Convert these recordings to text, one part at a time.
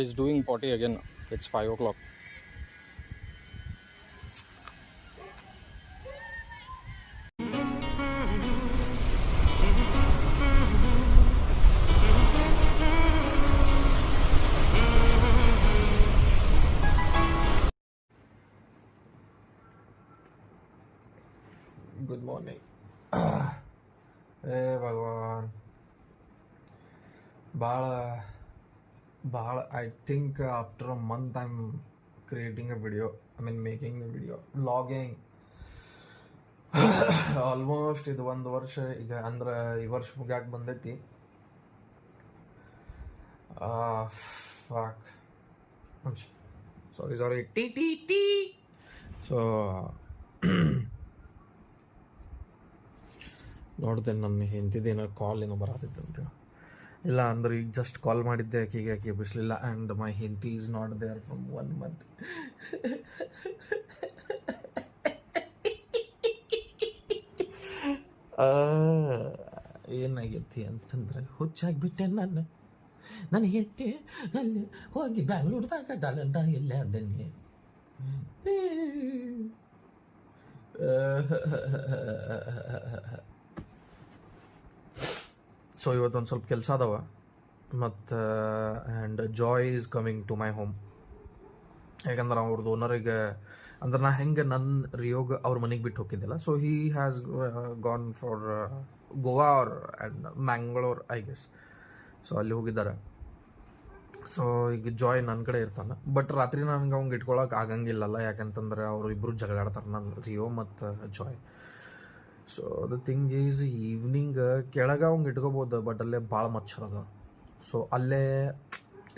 He's doing potty again. It's 5 o'clock. Good morning. Hey Bhagwan. Bala, I think after a month I'm creating a video. I mean making the video. Vlogging. Almost ಇದು 1 ವರ್ಷ ಈಗ ಅಂದ್ರೆ ಈ ವರ್ಷ ಮುಗ್ಯಾಕೆ ಬಂದೈತಿ. ಫಾಕ್ ಸಾರಿ T so ನೋಡ್ತೇನೆ ನನ್ನ ಹೆಂಡತಿದೇನೋ ಕಾಲ್ ಏನೋ ಬರತ್ತಿತ್ತಂತೆ. ಇಲ್ಲ ಅಂದ್ರೆ ಈಗ ಜಸ್ಟ್ ಕಾಲ್ ಮಾಡಿದ್ದೆ ಆಕೆ ಬಿಸ್ಲಿಲ್ಲ. ಆ್ಯಂಡ್ ಮೈ ಹೆಂಡತಿ is not there from 1 month. ಏನಾಗೈತಿ ಅಂತಂದ್ರೆ ಹುಚ್ಚಾಗ್ಬಿಟ್ಟೆ ನನ್ನ ಹೆಂಡತಿ ಅಲ್ಲಿ ಹೋಗಿ ಬ್ಯಾಂಗ್ಳೂರ್ದಾಗ ದಾಳಂಡ ಎಲ್ಲೇ ಅಂದನಿ. ಸೊ ಇವತ್ತೊಂದು ಸ್ವಲ್ಪ ಕೆಲಸ ಅದಾವ ಮತ್ತು and Joy is coming to my home. ಯಾಕಂದ್ರೆ ಅವ್ರದ್ದು ಓನರಿಗೆ ಅಂದ್ರೆ ನಾ ಹೆಂಗೆ ನನ್ನ ರಿಯೋಗ ಅವ್ರ ಮನೆಗೆ ಬಿಟ್ಟು ಹೋಗಿದ್ದಿಲ್ಲ. So he has gone for Goa or and Mangalore I guess. So ಅಲ್ಲಿ ಹೋಗಿದ್ದಾರೆ. ಸೊ ಈಗ ಜಾಯ್ ನನ್ನ ಕಡೆ ಇರ್ತಾನೆ. ಬಟ್ ರಾತ್ರಿ ನನಗೆ ಅವ್ಗೆ ಇಟ್ಕೊಳಕ್ಕೆ ಆಗಂಗಿಲ್ಲಲ್ಲ, ಯಾಕಂತಂದ್ರೆ ಅವರು ಇಬ್ಬರು ಜಗಳಾಡ್ತಾರೆ, ನನ್ನ ರಿಯೋ ಮತ್ತು Joy. So the thing is evening ಕೆಳಗೆ ಅವ್ಗೆ ಇಟ್ಕೋಬೋದು, ಬಟ್ ಅಲ್ಲೇ ಭಾಳ ಮಚ್ಚರ್ ಅದ. ಸೊ ಅಲ್ಲೇ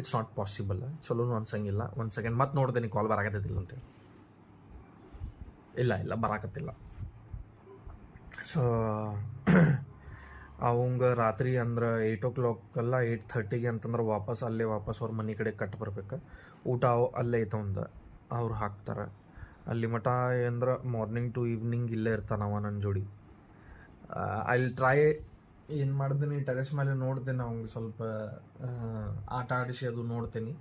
ಇಟ್ಸ್ ನಾಟ್ ಪಾಸಿಬಲ್. ಚಲೋನು ಅನ್ಸಂಗಿಲ್ಲ. 1 ಸೆಕೆಂಡ್ ಮತ್ತೆ ನೋಡ್ದೇನೆ ಕಾಲ್ ಬರಾಕತ್ತಿಲ್ಲ ಅಂತೇಳಿ. ಇಲ್ಲ ಬರಾಕತ್ತಿಲ್ಲ. ಸೊ ಅವಂಗೆ ರಾತ್ರಿ ಅಂದ್ರೆ 8 o'clock 8:30 ಅಂತಂದ್ರೆ ವಾಪಸ್ ಅವ್ರ ಮನೆ ಕಡೆ ಕಟ್ ಬರ್ಬೇಕು. ಊಟ ಅಲ್ಲೇ ಐತವಂದ ಅವ್ರು ಹಾಕ್ತಾರೆ. ಅಲ್ಲಿ ಮಠ ಅಂದ್ರೆ ಮಾರ್ನಿಂಗ್ ಟು ಈವ್ನಿಂಗ್ ಇಲ್ಲೇ ಇರ್ತಾನವ ನನ್ನ ಜೋಡಿ. ಅಲ್ಲಿ ಟ್ರೈ ಏನು ಮಾಡ್ತೀನಿ, ಟೆರೆಸ್ ಮೇಲೆ ನೋಡ್ತೇನೆ ಅವ್ಗೆ ಸ್ವಲ್ಪ ಆಟ ಆಡಿಸಿ ಅದು ನೋಡ್ತೀನಿ.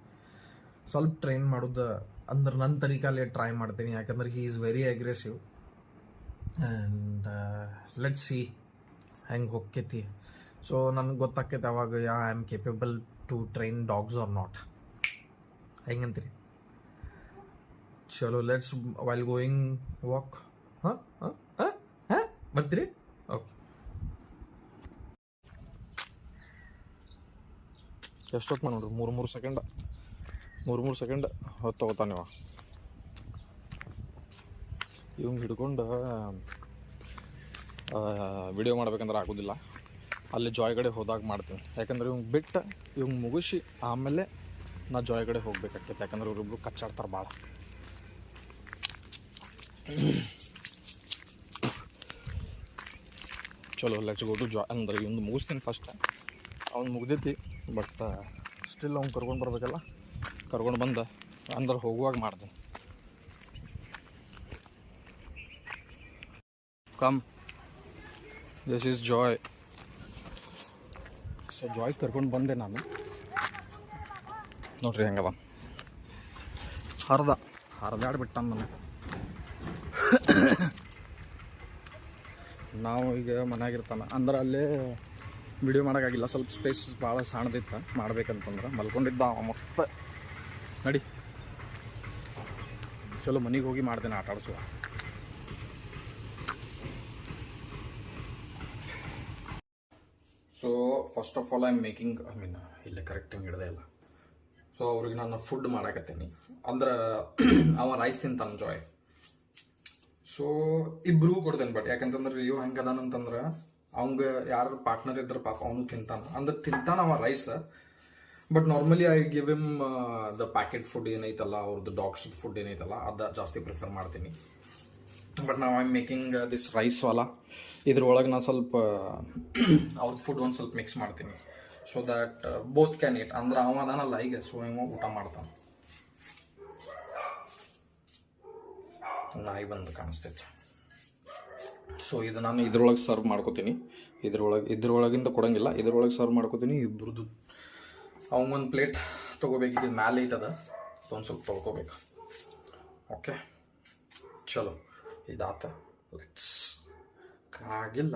ಸ್ವಲ್ಪ ಟ್ರೈನ್ ಮಾಡೋದು ಅಂದ್ರೆ ನನ್ನ ತರೀಕಲ್ಲೇ ಟ್ರೈ ಮಾಡ್ತೀನಿ, ಯಾಕಂದ್ರೆ he is very aggressive. And let's see ಹೆಂಗೆ ಹೋಗ್ತೈತಿ. ಸೊ ನನಗೆ ಗೊತ್ತಾಕೈತೆ ಅವಾಗ I am capable to train dogs or not. ಹೆಂಗಂತೀರಿ? ಚಲೋ ಲೆಟ್ಸ್ ವೈಲ್ ಗೋಯಿಂಗ್ ವಾಕ್. ಬರ್ತೀರಿ? ಓಕೆ. ಎಷ್ಟೊತ್ತು ನೋಡ್ರಿ? 3 ಸೆಕೆಂಡ್ ಹೊತ್ತು ತಗೋತಾನೆ ಇವ. ಇವಂಗೆ ಹಿಡ್ಕೊಂಡು ವಿಡಿಯೋ ಮಾಡ್ಬೇಕಂದ್ರೆ ಆಗೋದಿಲ್ಲ. ಅಲ್ಲಿ ಜಾಯ್ ಕಡೆ ಹೋದಾಗ ಮಾಡ್ತೀನಿ, ಯಾಕಂದ್ರೆ ಇವಂಗೆ ಬಿಟ್ಟು ಇವಂಗೆ ಮುಗಿಸಿ ಆಮೇಲೆ ನಾ ಜಾಯ್ ಕಡೆ ಹೋಗ್ಬೇಕಾಕೈತೆ. ಯಾಕಂದ್ರೆ ಇವ್ರಿಬ್ರು ಕಚ್ಚಾಡ್ತಾರೆ ಭಾಳ. ಚಲೋ ಲೆಟ್ಸ್ ಗೋ ಟು ಜಾಯ್. ಅಂದ್ರೆ ಇವಂದು ಮುಗಿಸ್ತೀನಿ ಫಸ್ಟ್. ಅವ್ನು ಮುಗ್ದೈತಿ, ಬಟ್ ಸ್ಟಿಲ್ ಅವ್ನು ಕರ್ಕೊಂಡು ಬರ್ಬೇಕಲ್ಲ. ಕರ್ಕೊಂಡು ಬಂದು ಅಂದ್ರೆ ಹೋಗುವಾಗ ಮಾಡ್ತೀನಿ. Come, this is Joy. So Joy ಕರ್ಕೊಂಡು ಬಂದೆ ನಾನು. ನೋಡ್ರಿ ಹೆಂಗದ, ಹರಿದಾಡ್ಬಿಟ್ಟ ನಾನು. ನಾವು ಈಗ ಮನ್ಯಾಗಿರ್ತಾನೆ ಅಂದ್ರೆ ಅಲ್ಲೇ ವಿಡಿಯೋ ಮಾಡೋಕ್ಕಾಗಿಲ್ಲ, ಸ್ವಲ್ಪ ಸ್ಪೇಸ್ ಭಾಳ ಸಣ್ಣದಿತ್ತು ಮಾಡ್ಬೇಕಂತಂದ್ರೆ. ಮಲ್ಕೊಂಡಿದ್ದ ಮಸ್ತ್. ನಡಿ ಚಲೋ ಮನೆಗೆ ಹೋಗಿ ಮಾಡ್ತೇನೆ ಆಟ ಆಡಿಸುವ. So first of all I am making ಇಲ್ಲೇ ಕರೆಕ್ಟಾಗಿ ಹಿಡ್ದೆ ಇಲ್ಲ. ಸೊ ಅವ್ರಿಗೆ ನಾನು ಫುಡ್ ಮಾಡಾಕತ್ತೀನಿ. ಅಂದ್ರೆ ಅವ ರೈಸ್ ತಿಂತಾನೆ ಜಾಯ್. ಸೊ ಇಬ್ರಿಗೂ ಕೊಡ್ತೇನೆ. ಬಟ್ ಯಾಕಂತಂದ್ರೆ ರಿಯೋ ಹೆಂಗೆ ಅದಾನಂತಂದ್ರೆ ಅವಂಗೆ ಯಾರು ಪಾರ್ಟ್ನರ್ ಇದ್ರೆ ಪಾಪ ಅವನು ತಿಂತಾನ ಅವ rice. But normally I give him the packet food ಏನೈತಲ್ಲ, ಅವ್ರದ್ದು ಡಾಗ್ಸ್ ಫುಡ್ ಏನೈತಲ್ಲ ಅದು ಜಾಸ್ತಿ ಪ್ರಿಫರ್ ಮಾಡ್ತೀನಿ. ಬಟ್ ನಾವು I am making this rice ವಾಲ. ಇದ್ರೊಳಗೆ ನಾನು ಸ್ವಲ್ಪ ಅವ್ರದ್ದು ಫುಡ್ ಒಂದು ಸ್ವಲ್ಪ ಮಿಕ್ಸ್ ಮಾಡ್ತೀನಿ. So that both can eat. ಅಂದ್ರೆ ಅವ ಅದಾನಲ್ಲ ಈಗ, ಸೊ ಇವ ಊಟ ಮಾಡ್ತಾನೆ. ನಾಯಿ ಬಂದು ಕಾಣಿಸ್ತೈತಿ. ಸೊ ಇದು ನಾನು ಇದ್ರೊಳಗೆ ಸರ್ವ್ ಮಾಡ್ಕೋತೀನಿ. ಇದ್ರೊಳಗಿಂದ ಕೊಡೋಂಗಿಲ್ಲ, ಇದ್ರೊಳಗೆ ಸರ್ವ್ ಮಾಡ್ಕೋತೀನಿ. ಇಬ್ಬರದು ಅವಂಗೊಂದು ಪ್ಲೇಟ್ ತೊಗೋಬೇಕು. ಇದು ಮ್ಯಾಲೆ ಐತದ, ಒಂದು ಸ್ವಲ್ಪ ತೊಳ್ಕೊಬೇಕು. ಓಕೆ ಚಲೋ ಇದಾತ. ಲೆಟ್ಸ್ ಆಗಿಲ್ಲ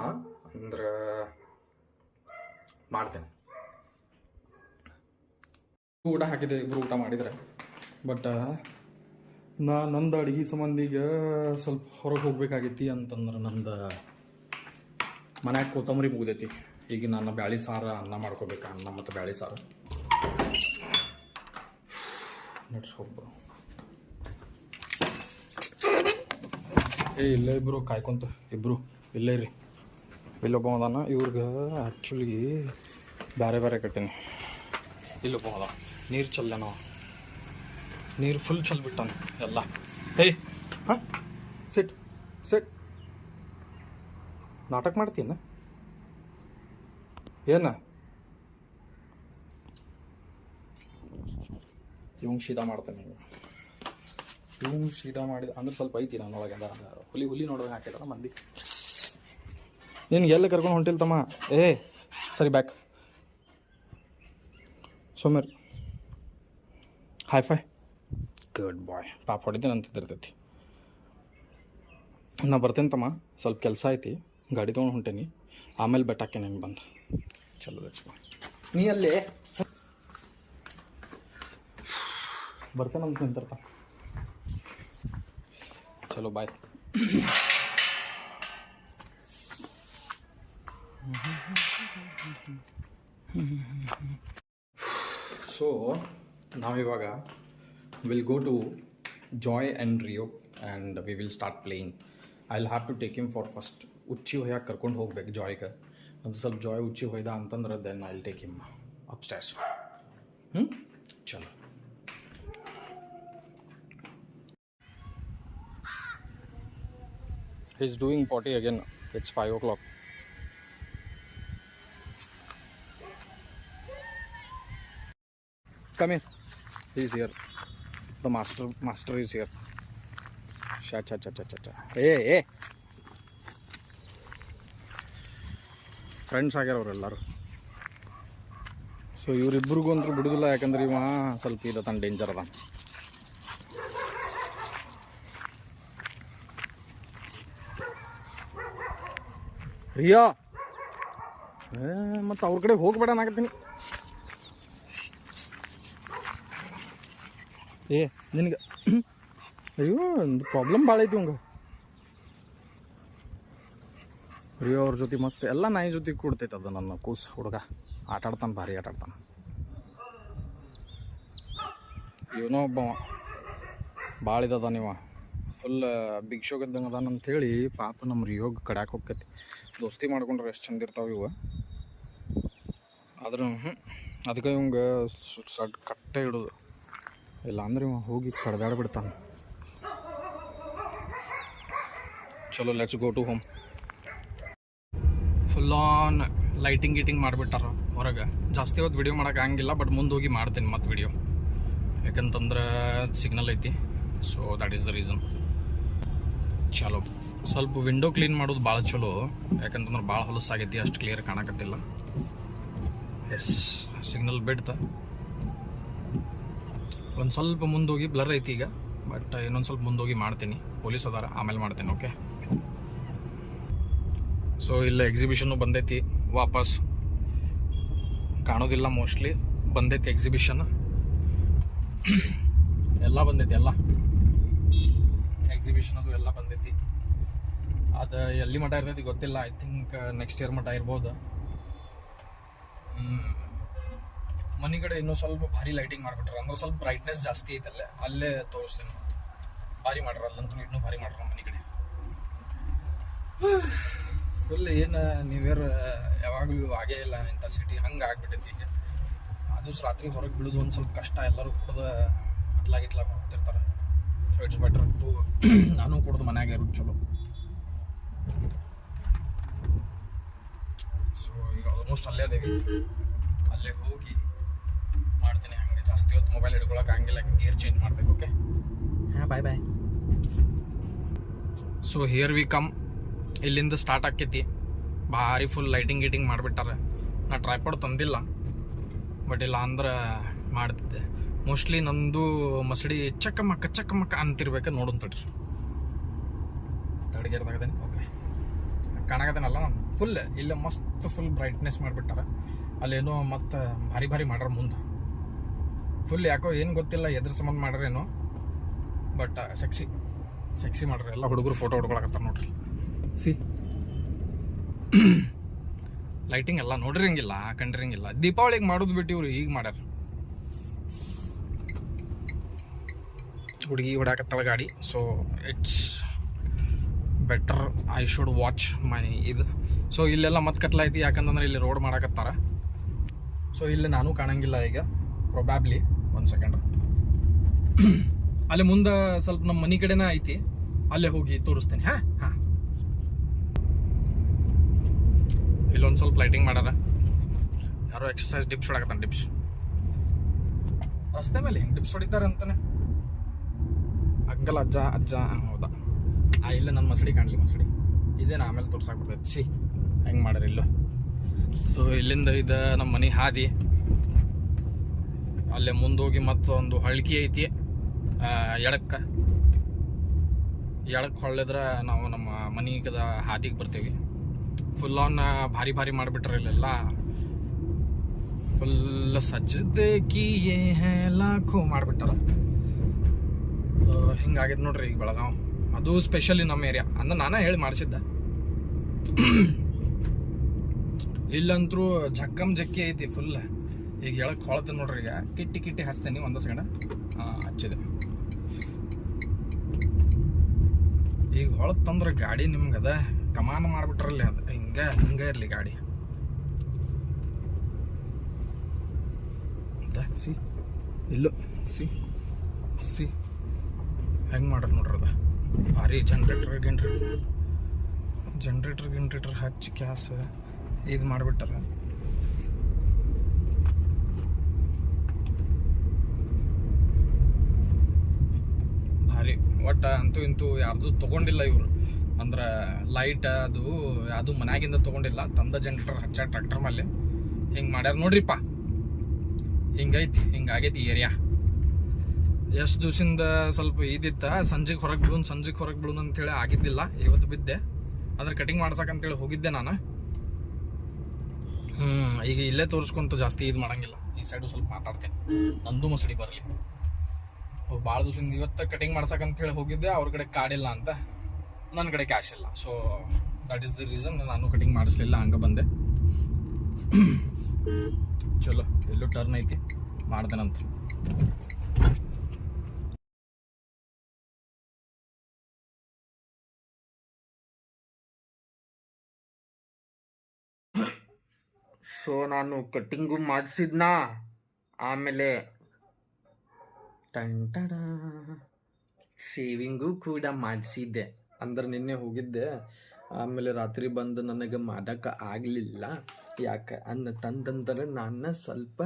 ಅಂದ್ರೆ ಮಾಡ್ತೇನೆ. ಊಟ ಹಾಕಿದೆ, ಇಬ್ಬರು ಊಟ ಮಾಡಿದ್ರೆ. ಬಟ್ ನಂದು ಅಡುಗೆ ಸಂಬಂಧಿಗೆ ಸ್ವಲ್ಪ ಹೊರಗೆ ಹೋಗ್ಬೇಕಾಗೈತಿ ಅಂತಂದ್ರೆ ನಂದು ಮನ್ಯಾಗ ಕೊತ್ತಂಬರಿ ಮುಗ್ದೈತಿ. ಈಗ ನಾನು ಬ್ಯಾಳಿ ಸಾರು ಅನ್ನ ಮಾಡ್ಕೋಬೇಕು. ಅನ್ನ ಮತ್ತು ಬ್ಯಾಳಿ ಸಾರು ನಡ್ಸ್ಕೊಬ್ರು. ಇಲ್ಲೇ ಇಬ್ಬರು ಕಾಯ್ಕೊಂತ, ಇಬ್ಬರು ಇಲ್ಲೇ ರೀ. ಇಲ್ಲೊಬ್ಬ ಅದಾನ, ಇವ್ರಿಗೆ ಆ್ಯಕ್ಚುಲಿ ಬೇರೆ ಬೇರೆ ಕಟ್ಟೀನಿ. ಇಲ್ಲೊಬ್ಬ ಅದ, ನೀರು ಚಲ್ಲೇನೋ, ನೀರು ಫುಲ್ ಚಲ್ಬಿಟ್ಟಾನ ಎಲ್ಲ. ಏಯ್ ಹಾಂ ಸಿಟ್ ಸಿಟ್, ನಾಟಕ ಮಾಡ್ತೀನ ಏನ? ಇವಂಗೆ ಶೀದಾ ಮಾಡ್ತಾನೆ. ಇವಂಗೆ ಶೀದಾ ಮಾಡಿದ ಅಂದ್ರೆ ಸ್ವಲ್ಪ ಐತಿ ನನ್ನೊಳಗೆ. ಹುಲಿ ನೋಡೋಕೆ ಹಾಕಿದಾರ ಮಂದಿ. ನಿನ್ಗೆ ಎಲ್ಲ ಕರ್ಕೊಂಡು ಹೊಂಟಿಲ್ತಮ್ಮ. ಸರಿ ಬ್ಯಾಕ್ ಸೋಮ್ಯರ್. ಹೈ ಗುಡ್ ಬಾಯ್. ಪಾಪ ಹೊಡಿತೀನಿ ಅಂತಿರ್ತೈತಿ. ನಾ ಬರ್ತೇನೆ ತಮ್ಮ, ಸ್ವಲ್ಪ ಕೆಲಸ ಐತಿ, ಗಾಡಿ ತೊಗೊಂಡು ಹೊಂಟೇನಿ. ಆಮೇಲೆ ಬೆಟ್ಟಾಕೆ ನೆನ್ ಬಂದು. ಚಲೋ ಲಕ್ಷ್ಮ, ನೀ ಅಲ್ಲೇ ಬರ್ತೇನೆ ಅಂತ ನಿಂತಿರ್ತ. ಚಲೋ ಬಾಯ್. ಸೊ ನಾವಿವಾಗ will go to Joy and Rio and we will start playing. I will have to take him for first. ಉಚ್ಚಿ ಹೊಯ್ಯಾಕೆ ಕರ್ಕೊಂಡು ಹೋಗ್ಬೇಕು ಜಾಯ್ಗೆ. ಒಂದು ಸ್ವಲ್ಪ ಜಾಯ್ ಉಚ್ಚಿ ಹೊಯ್ದ ಅಂತಂದ್ರೆ then I will take him upstairs. ಚಲೋ. He's doing potty again. It's 5 o'clock. Come in. He's here. The master is here. Cha. Hey. Friends ಆಗ್ಯಾರ ಅವರೆಲ್ಲರೂ. ಸೊ ಇವರಿಬ್ಬರಿಗೂ ಅಂತೂ ಬಿಡುದಿಲ್ಲ, ಯಾಕಂದ್ರೆ ಇವ ಸ್ವಲ್ಪ ಇದತಾನ, ಡೇಂಜರ್ ಅದ. ರಿಯಾ ಮತ್ತು ಅವ್ರ ಕಡೆ ಹೋಗ್ಬೇಡ ಅನ್ನಾಕತ್ತೀನಿ. ನಿನಗೆ ಅಯ್ಯೋ ಒಂದು ಪ್ರಾಬ್ಲಮ್ ಭಾಳ ಐತಿ ಹಂಗೆ. ರಿಯೋ ಅವ್ರ ಜೊತೆ ಮಸ್ತ್ ಎಲ್ಲ ನಾಯಿ ಜೊತೆ ಕೊಡ್ತೈತೆ ಅದು. ನನ್ನ ಕೂಸು ಹುಡುಗ ಆಟಾಡ್ತಾನೆ, ಭಾರಿ ಆಟಾಡ್ತಾನೆ. ಇವನೋ ಒಬ್ಬ ಭಾಳ ಇದದ. ನೀವು ಫುಲ್ ಬಿಗ್ ಶೋಗ್ ಇದ್ದಂಗೆ ಅದಾನ ಅಂಥೇಳಿ ಪಾಪ ನಮ್ಮ ರಿಯೋಗ್ ಕಡ್ಯಾಕೆ ಹೋಗ್ತೈತಿ. ದೋಸ್ತಿ ಮಾಡ್ಕೊಂಡ್ರೆ ಎಷ್ಟು ಚಂದ ಇರ್ತಾವೆ ಇವು. ಆದ್ರೂ ಅದಕ್ಕೆ ಇವಂಗೆ ಸಡ್ ಕಟ್ಟೆ ಇಡೋದು, ಇಲ್ಲ ಅಂದ್ರೆ ಇವ ಹೋಗಿ ಕಡ್ದಾಡ್ಬಿಡ್ತಾನೆ. ಚಲೋ let's go to home. Full on lighting ಗೀಟಿಂಗ್ ಮಾಡಿಬಿಟ್ಟಾರ ಹೊರಗೆ. ಜಾಸ್ತಿ ಹೊತ್ತು ವಿಡಿಯೋ ಮಾಡೋಕೆ ಹಂಗಿಲ್ಲ, ಬಟ್ ಮುಂದೆ ಹೋಗಿ ಮಾಡ್ತೀನಿ ಮತ್ತು ವಿಡಿಯೋ, ಯಾಕಂತಂದ್ರೆ ಸಿಗ್ನಲ್ ಐತಿ. So that is the reason. ಚಲೋ ಸ್ವಲ್ಪ ವಿಂಡೋ ಕ್ಲೀನ್ ಮಾಡೋದು ಭಾಳ ಚಲೋ, ಯಾಕಂತಂದ್ರೆ ಭಾಳ ಹೊಲಸಾಗೈತಿ, ಅಷ್ಟು ಕ್ಲಿಯರ್ ಕಾಣಕತ್ತಿಲ್ಲ. ಎಸ್ ಸಿಗ್ನಲ್ ಬಿಡ್ತ ಒಂದು ಸ್ವಲ್ಪ ಮುಂದೋಗಿ ಬ್ಲರ್ ಐತಿ ಈಗ, ಬಟ್ ಇನ್ನೊಂದು ಸ್ವಲ್ಪ ಮುಂದೋಗಿ ಮಾಡ್ತೀನಿ. ಪೊಲೀಸ್ ಅದಾರ, ಆಮೇಲೆ ಮಾಡ್ತೀನಿ. ಓಕೆ. ಸೊ ಇಲ್ಲ ಎಕ್ಸಿಬಿಷನ್ನು ಬಂದೈತಿ, ವಾಪಸ್ ಕಾಣೋದಿಲ್ಲ ಮೋಸ್ಟ್ಲಿ. ಬಂದೈತಿ ಎಕ್ಸಿಬಿಷನ್, ಎಲ್ಲ ಬಂದೈತಿ, ಎಲ್ಲ ಎಕ್ಸಿಬಿಷನ್ ಅದು ಎಲ್ಲ ಬಂದೈತಿ. ಅದು ಎಲ್ಲಿ ಮಠ ಇರ್ತೈತಿ ಗೊತ್ತಿಲ್ಲ. ಐ ಥಿಂಕ್ ನೆಕ್ಸ್ಟ್ ಇಯರ್ ಮಠ ಇರ್ಬೋದು. ಮನೆ ಕಡೆ ಇನ್ನೂ ಸ್ವಲ್ಪ ಭಾರಿ ಲೈಟಿಂಗ್ ಮಾಡಿಬಿಟ್ರೆ, ಅಂದ್ರೆ ಸ್ವಲ್ಪ ಬ್ರೈಟ್ನೆಸ್ ಜಾಸ್ತಿ ಐತಲ್ಲೇ, ಅಲ್ಲೇ ತೋರಿಸ್ತೀನಿ. ಮತ್ತು ಭಾರಿ ಮಾಡ್ರ, ಅಲ್ಲಂತೂ ಇನ್ನೂ ಭಾರಿ ಮಾಡ್ರ ಮನೆ ಕಡೆ. ಫುಲ್ ಏನು ನ್ಯೂ ಇಯರ್ ಯಾವಾಗಲೂ ಆಗೇ ಇಲ್ಲ ಇಂಥ ಸಿಟಿ, ಹಂಗೆ ಆಗ್ಬಿಟ್ಟೈತಿ ಈಗ. ಅದು ರಾತ್ರಿ ಹೊರಗೆ ಬೀಳೋದು ಒಂದು ಸ್ವಲ್ಪ ಕಷ್ಟ. ಎಲ್ಲರೂ ಕುಡ್ದು ಅಟ್ಲಾಗಿಟ್ಲಾಗ ಹೋಗ್ತಿರ್ತಾರೆ. ಸೊ ಇಟ್ಸ್ ಬೆಟರ್ ಟು ನಾನು ಕುಡ್ದು ಮನ್ಯಾಗ ಇರೋದು ಚಲೋ. ಸೊ ಈಗ ಆಲ್ಮೋಸ್ಟ್ ಅಲ್ಲೇ ಅದೇವಿ, ಅಲ್ಲೇ ಹೋಗಿ ಮಾಡ್ತೀನಿ. ಹಂಗೆ ಜಾಸ್ತಿ ಹೊತ್ತು ಮೊಬೈಲ್ ಹಿಡ್ಕೊಳಕ್ಕೆ ಹಂಗಿಲ್ಲ, ಗೇರ್ ಚೇಂಜ್ ಮಾಡಬೇಕು. ಓಕೆ, ಹಾಂ bye. So here we come. ಇಲ್ಲಿಂದ ಸ್ಟಾರ್ಟ್ ಆಕ್ಕೈತಿ. ಭಾರಿ ಫುಲ್ ಲೈಟಿಂಗ್ ಗೀಟಿಂಗ್ ಮಾಡಿಬಿಟ್ಟಾರೆ. ನಾ ಟ್ರೈಪಾಡ್ ತಂದಿಲ್ಲ, ಬಟ್ ಇಲ್ಲ ಅಂದ್ರೆ ಮಾಡ್ತಿದ್ದೆ. ಮೋಸ್ಟ್ಲಿ ನಂದು ಮಸಡಿ ಚಕ್ಕಮಕ್ಕ ಅಂತಿರ್ಬೇಕು. ನೋಡೋಣ ತಡ್ರಿ, ತಡಗೇರ್ದಾಗದೇನೆ. ಓಕೆ, ಕಾಣಾಗದೇನಲ್ಲ ನಾನು ಫುಲ್ ಇಲ್ಲ ಮಸ್ತ್ ಫುಲ್ ಬ್ರೈಟ್ನೆಸ್ ಮಾಡಿಬಿಟ್ಟಾರ. ಅಲ್ಲೇನೋ ಮತ್ತು ಭಾರಿ ಮಾಡ್ಯಾರ ಮುಂದೆ ಫುಲ್. ಯಾಕೋ ಏನು ಗೊತ್ತಿಲ್ಲ ಎದ್ರ ಸಂಬಂಧ ಮಾಡ್ಯಾರೇನೋ, ಬಟ್ ಸೆಕ್ಸಿ ಮಾಡ್ರಿ. ಎಲ್ಲ ಹುಡುಗರು ಫೋಟೋ ಹೊಡ್ಕೊಳಕತ್ತಾರ ನೋಡ್ರಿ. ಸಿ ಲೈಟಿಂಗ್ ಎಲ್ಲ ನೋಡಿರಂಗಿಲ್ಲ, ಕಂಡಿರಂಗಿಲ್ಲ. ದೀಪಾವಳಿಗೆ ಮಾಡೋದು ಬಿಟ್ಟು ಇವ್ರು ಈಗ ಮಾಡ್ಯಾರ. ಹುಡುಗಿ ಹೊಡ್ಯಾಕತ್ತಾಳ ಗಾಡಿ. So it's better I should watch my ಇದು. ಸೊ ಇಲ್ಲೆಲ್ಲ ಮತ್ತೆ ಕತ್ಲೈತಿ, ಯಾಕಂತಂದ್ರೆ ಇಲ್ಲಿ ರೋಡ್ ಮಾಡಾಕತ್ತಾರ. ಸೊ ಇಲ್ಲಿ ನಾನು ಕಾಣಂಗಿಲ್ಲ ಈಗ, ಪ್ರೊಬ್ಯಾಬ್ಲಿ. 1 ಸೆಕೆಂಡ್. ಅಲ್ಲೇ ಮುಂದೆ ಸ್ವಲ್ಪ ನಮ್ಮ ಮನೆ ಕಡೆನೇ ಐತಿ, ಅಲ್ಲೇ ಹೋಗಿ ತೋರಿಸ್ತೇನೆ. ಹಾಂ, ಇಲ್ಲೊಂದು ಸ್ವಲ್ಪ ಲೈಟಿಂಗ್ ಮಾಡ್ಯಾರ. ಯಾರೋ ಎಕ್ಸರ್ಸೈಸ್ ಡಿಪ್ಸ್ ಹೊಡಕತ್ತಾನೆ. ಡಿಪ್ಸ್ ರಸ್ತೆ ಮೇಲೆ ಹೆಂಗೆ ಡಿಪ್ಸ್ ಹೊಡಿತಾರೆ ಅಂತಾನೆ. ಅಂಕಲ್ ಅಜ್ಜ ಹೌದಾ? ಇಲ್ಲ ನನ್ನ ಮಸಡಿ ಕಾಣಲಿ. ಮಸಡಿ ಇದೇನು ಆಮೇಲೆ ತೋರ್ಸಾಕ್ ಬರ್ತೈತಿ. ಸಿ ಹೆಂಗೆ ಮಾಡ್ಯಾರ ಇಲ್ಲೋ. ಸೊ ಇಲ್ಲಿಂದ ಇದು ನಮ್ಮ ಮನೆ ಹಾದಿ. ಅಲ್ಲೇ ಮುಂದೋಗಿ ಮತ್ತೊಂದು ಹಳ್ಕಿ ಐತಿ. ಎಡಕ್ಕೆ ಹೊಳ್ಳಿದ್ರೆ ನಾವು ನಮ್ಮ ಮನೆಗದ ಹಾದಿಗೆ ಬರ್ತೀವಿ. ಫುಲ್ ಆನ್ ಭಾರಿ ಮಾಡಿಬಿಟ್ರೆ ಇಲ್ಲೆಲ್ಲ ಫುಲ್ ಸಜ್ಜದೆ ಕಿಯೇ ಹೇ ಲಾಖೋ ಮಾಡಿಬಿಟ್ಟಾರ. ಹಿಂಗಾಗಿದ್ದು ನೋಡ್ರಿ ಈಗ ಬೆಳಗಾವ್. ಅದು ಸ್ಪೆಷಲಿ ನಮ್ಮ ಏರಿಯಾ ಅಂದ್ರೆ ನಾನೇ ಹೇಳಿ ಮಾಡಿಸಿದ್ದೆ. ಇಲ್ಲಂತರೂ ಜಕ್ಕಿ ಐತಿ ಫುಲ್. ಈಗ ಹೇಳಕ್ ಹೊಳತ್ತೆ ನೋಡ್ರಿ. ಈಗ ಕಿಟ್ಟಿ ಹಚ್ತೇನೆ. 1 ಸೆಕೆಂಡ್. ಹಚ್ಚಿದೆ. ಈಗ ಹೊಳತ್ತಂದ್ರೆ ಗಾಡಿ ನಿಮ್ಗದ ಕಮಾನ ಮಾಡಿಬಿಟ್ರಲ್ಲಿ. ಅದು ಹಿಂಗೆ ಇರಲಿ ಗಾಡಿ. ಸಿ ಇಲ್ಲೋ ಸಿ ಹೆಂಗೆ ಮಾಡೋದು ನೋಡ್ರಿ. ಅದು ಭಾರಿ ಜನ್ರೇಟರ್ ಹಚ್ಚಿ ಗ್ಯಾಸ್ ಇದು ಮಾಡಿಬಿಟ್ಟಾರ. ಭಾರಿ ಒಟ್ಟು ಅಂತೂ ಇಂತೂ ಯಾರ್ದು ತೊಗೊಂಡಿಲ್ಲ ಇವರು. ಅಂದ್ರೆ ಲೈಟ್ ಅದು ಮನ್ಯಾಗಿಂದ ತೊಗೊಂಡಿಲ್ಲ, ತಂದ ಜನ್ರೇಟರ್ ಹಚ್ಚ ಟ್ರ್ಯಾಕ್ಟರ್ ಮೇಲೆ ಹಿಂಗೆ ಮಾಡ್ಯಾರ ನೋಡ್ರಿಪ್ಪ. ಹಿಂಗಾಗೈತಿ ಏರಿಯಾ. ಎಷ್ಟು ದಿವಸದಿಂದ ಸ್ವಲ್ಪ ಇದಿತ್ತ, ಸಂಜೆಗೆ ಹೊರಗೆ ಬಿಡೋಣ ಅಂತೇಳಿ ಆಗಿದ್ದಿಲ್ಲ. ಇವತ್ತು ಬಿದ್ದೆ. ಅದ್ರ ಕಟಿಂಗ್ ಮಾಡ್ಸಕ್ಕಂತೇಳಿ ಹೋಗಿದ್ದೆ ನಾನು. ಈಗ ಇಲ್ಲೇ ತೋರಿಸ್ಕೊಂತ ಜಾಸ್ತಿ ಇದು ಮಾಡಂಗಿಲ್ಲ. ಈ ಸೈಡು ಸ್ವಲ್ಪ ಮಾತಾಡ್ತೇನೆ. ನಂದು ಮಸಡಿ ಬರಲಿ. ಭಾಳ ದಿವಸದಿಂದ ಇವತ್ತು ಕಟಿಂಗ್ ಮಾಡ್ಸಕ್ಕಂತ ಹೇಳಿ ಹೋಗಿದ್ದೆ. ಅವ್ರ ಕಡೆ ಕಾರ್ಡ್ ಅಂತ, ನನ್ನ ಕಡೆ ಕ್ಯಾಶ್ ಇಲ್ಲ. So that is the reason ನಾನು ಕಟಿಂಗ್ ಮಾಡಿಸ್ಲಿಲ್ಲ, ಹಂಗೆ ಬಂದೆ. ಚಲೋ ಎಲ್ಲೂ ಟರ್ನ್ ಐತಿ, ಮಾಡ್ದೇನಂತ. ಸೊ ನಾನು ಕಟ್ಟಿಂಗು ಮಾಡಿಸಿದ್ನಾ, ಆಮೇಲೆ ಶೇವಿಂಗು ಕೂಡ ಮಾಡಿಸಿದ್ದೆ. ಅಂದ್ರೆ ನಿನ್ನೆ ಹೋಗಿದ್ದೆ. ಆಮೇಲೆ ರಾತ್ರಿ ಬಂದು ನನಗೆ ಮಾಡೋಕ್ಕೆ ಆಗಲಿಲ್ಲ. ಯಾಕೆ ತಂದಂದ್ರೆ ನಾನು ಸ್ವಲ್ಪ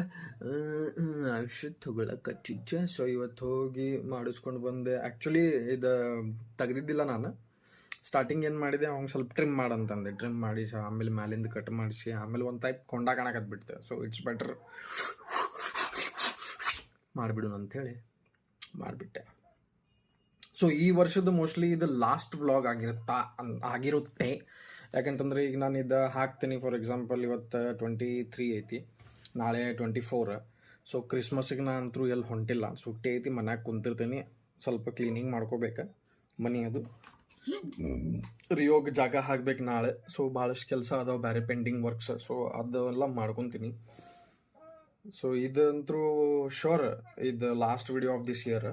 ಔಷಧ ತೊಗೊಳಕತ್ತಿದ್ದೆ. ಸೊ ಇವತ್ತು ಹೋಗಿ ಮಾಡಿಸ್ಕೊಂಡು ಬಂದೆ. ಆ್ಯಕ್ಚುಲಿ ಇದು ತೆಗ್ದಿದ್ದಿಲ್ಲ ನಾನು. ಸ್ಟಾರ್ಟಿಂಗ್ ಏನು ಮಾಡಿದೆ, ಅವ್ನು ಸ್ವಲ್ಪ ಟ್ರಿಮ್ ಮಾಡಂತಂದೆ. ಟ್ರಿಮ್ ಮಾಡಿಸಿ ಆಮೇಲೆ ಮ್ಯಾಲಿಂದ ಕಟ್ ಮಾಡಿಸಿ ಆಮೇಲೆ ಒಂದು ಟೈಪ್ ಕೊಂಡ ಕಾಣಕತ್ಬಿಡ್ತೆ. ಸೊ ಇಟ್ಸ್ ಬೆಟರ್ ಮಾಡಿಬಿಡು ಅಂಥೇಳಿ ಮಾಡಿಬಿಟ್ಟೆ. ಸೊ ಈ ವರ್ಷದ ಮೋಸ್ಟ್ಲಿ ಇದು ಲಾಸ್ಟ್ ವ್ಲಾಗ್ ಆಗಿರುತ್ತೆ. ಯಾಕಂತಂದ್ರೆ ಈಗ ನಾನು ಇದು ಹಾಕ್ತೀನಿ. ಫಾರ್ ಎಕ್ಸಾಂಪಲ್ ಇವತ್ತು 23 ಐತಿ, ನಾಳೆ 24. ಸೊ ಕ್ರಿಸ್ಮಸ್ಸಿಗೆ ನಾನು ಅಂತೂ ಎಲ್ಲಿ ಹೊಂಟಿಲ್ಲ, ಸುಟ್ಟಿ ಐತಿ. ಮನ್ಯಾಗ ಕುಂತಿರ್ತೀನಿ. ಸ್ವಲ್ಪ ಕ್ಲೀನಿಂಗ್ ಮಾಡ್ಕೋಬೇಕು ಮನೆ. ಅದು ರಿಯೋಗ್ ಜಾಗ ಹಾಕ್ಬೇಕು ನಾಳೆ. ಸೊ ಭಾಳಷ್ಟು ಕೆಲಸ ಅದಾವೆ, ಬೇರೆ ಪೆಂಡಿಂಗ್ ವರ್ಕ್ಸ್. ಸೊ ಅದೆಲ್ಲ ಮಾಡ್ಕೊತೀನಿ. ಸೊ ಇದಂತರೂ ಶೋರ್ ಇದು last video of this year.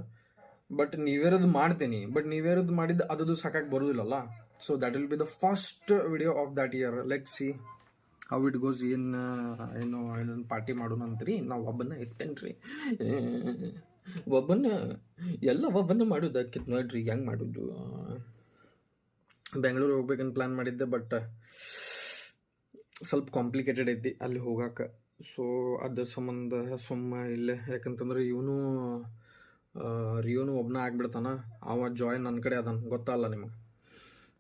But new ಇಯರ್ದು ಮಾಡ್ತೀನಿ. ಬಟ್ ನ್ಯೂ ಇಯರ್ದು ಮಾಡಿದ್ದು ಅದು ಸಾಕಾಗಿ ಬರೋದಿಲ್ಲಲ್ಲ. So that will be the first video of that year. Let see how it goes. ಏನೊಂದು ಪಾರ್ಟಿ ಮಾಡೋಣ ಅಂತ್ರಿ. ನಾವು ಒಬ್ಬನ ಎತ್ತೇನೆ ರೀ, ಒಬ್ಬನ ಮಾಡೋದಕ್ಕಿತ್ತು ನೋಡ್ರಿ. ಹೆಂಗೆ ಮಾಡೋದು. ಬೆಂಗಳೂರಿಗೆ ಹೋಗ್ಬೇಕಂತ ಪ್ಲ್ಯಾನ್ ಮಾಡಿದ್ದೆ, ಬಟ್ ಸ್ವಲ್ಪ ಕಾಂಪ್ಲಿಕೇಟೆಡ್ ಐತಿ ಅಲ್ಲಿ ಹೋಗಕ್ಕೆ. ಸೊ ಅದ್ರ ಸಂಬಂಧ ಇಲ್ಲೇ. ಯಾಕಂತಂದ್ರೆ ರಿಯೋನು ಒಬ್ಬನ ಆಗ್ಬಿಡ್ತಾನ. ಅವ ಜಾಯ್ ನನ್ನ ಕಡೆ ಅದಾನ, ಗೊತ್ತಲ್ಲ ನಿಮಗೆ.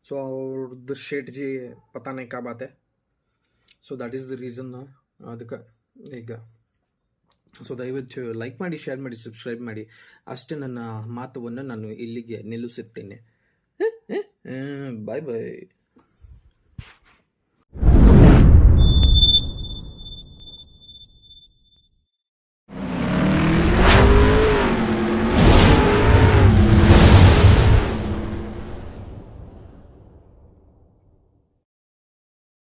ಸೊ ಅವ್ರದ್ದು ಶೇಟ್ಜಿ ಪತಾನೆ ಕಾ ಬಾತೆ. So that is the reason. ಅದಕ್ಕೆ ಈಗ ಸೊ ದಯವಿಟ್ಟು ಲೈಕ್ ಮಾಡಿ, ಶೇರ್ ಮಾಡಿ, ಸಬ್ಸ್ಕ್ರೈಬ್ ಮಾಡಿ. ಅಷ್ಟೇ ನನ್ನ ಮಾತವನ್ನು ನಾನು ಇಲ್ಲಿಗೆ ನಿಲ್ಲಿಸುತ್ತೇನೆ. ಬಾಯ್ ಬಾಯ್.